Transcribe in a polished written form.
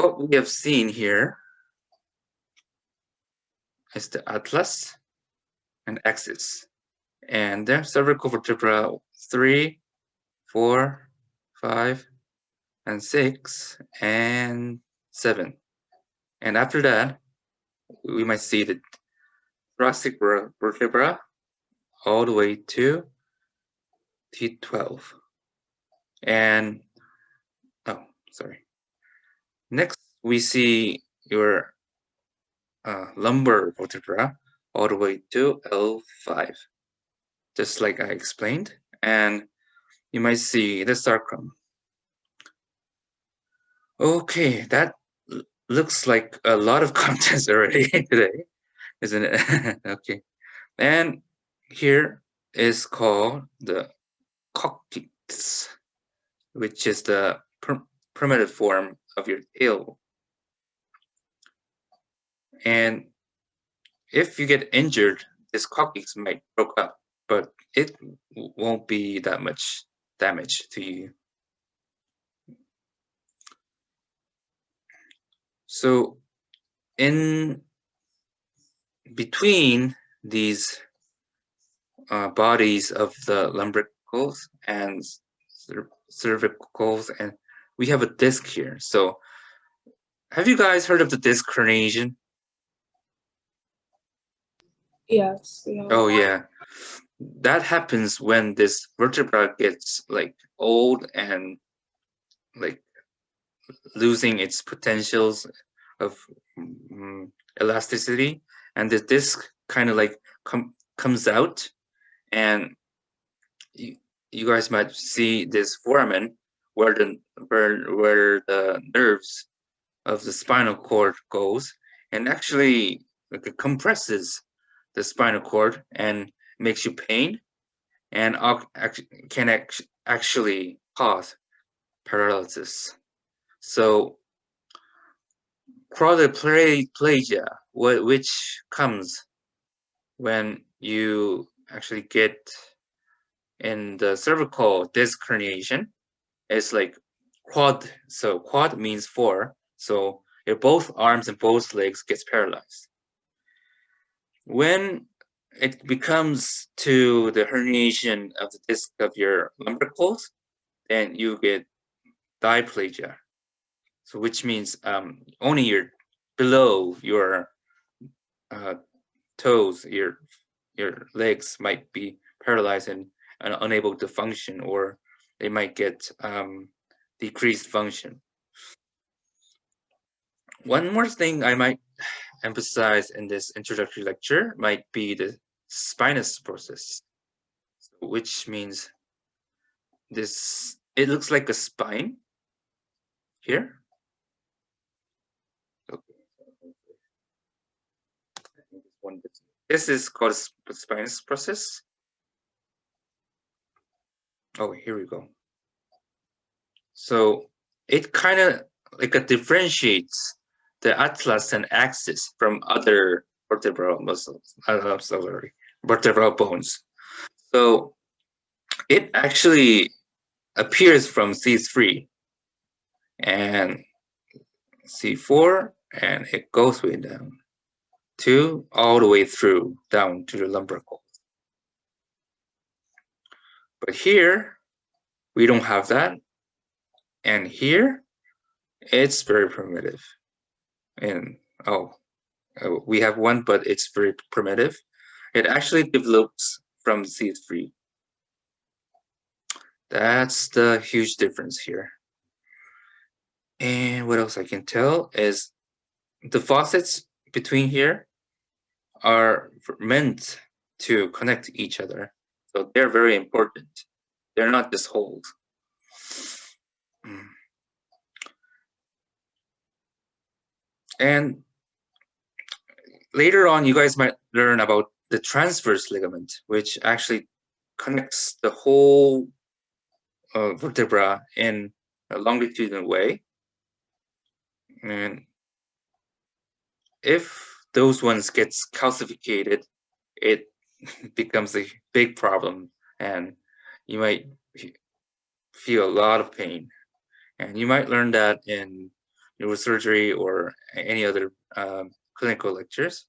what we have seen here is the atlas and axis, and the cervical vertebra 3, 4, 5, and 6, and 7. And after that, we might see the thoracic vertebra all the way to T12. And, oh, sorry. Next, we see your lumbar vertebra all the way to L5, just like I explained. And you might see the sacrum. Okay, that looks like a lot of contents already today, isn't it? Okay. And here is called the coccyx, which is the primitive form of your tail. And if you get injured, this coccyx might broke up, but it won't be that much damage to you. So in between these bodies of the lumbricals and cervicals, and we have a disc here. So have you guys heard of the disc herniation? Yes. Yeah. Oh yeah, that happens when this vertebra gets like old and like losing its potentials of elasticity, and the disc kind of like comes out, and you guys might see this foramen where the nerves of the spinal cord goes, and actually like it compresses the spinal cord and makes you pain, and can actually cause paralysis. So quadriplegia, which comes when you actually get in the cervical disc herniation, is like quad. So quad means 4. So if both arms and both legs gets paralyzed. When it becomes to the herniation of the disc of your lumbricals, then you get diplegia. So which means only your below your toes, your legs might be paralyzed and unable to function, or they might get decreased function. One more thing I might emphasize in this introductory lecture might be the spinous process, which means this, it looks like a spine here. This is called the spinous process. Oh, here we go. So it kind of like differentiates the atlas and axis from other vertebral muscles, vertebral bones. So it actually appears from C3 and C4, and it goes way down to all the way through down to the lumbrical. But here we don't have that, and here it's very primitive. And we have one, but it's very primitive. It actually develops from C3. That's the huge difference here. And what else I can tell is the faucets between here are meant to connect each other. So they're very important. They're not just holes. And later on, you guys might learn about the transverse ligament, which actually connects the whole vertebra in a longitudinal way. And if those ones gets calcified, it becomes a big problem, and you might feel a lot of pain. And you might learn that in neurosurgery or any other clinical lectures.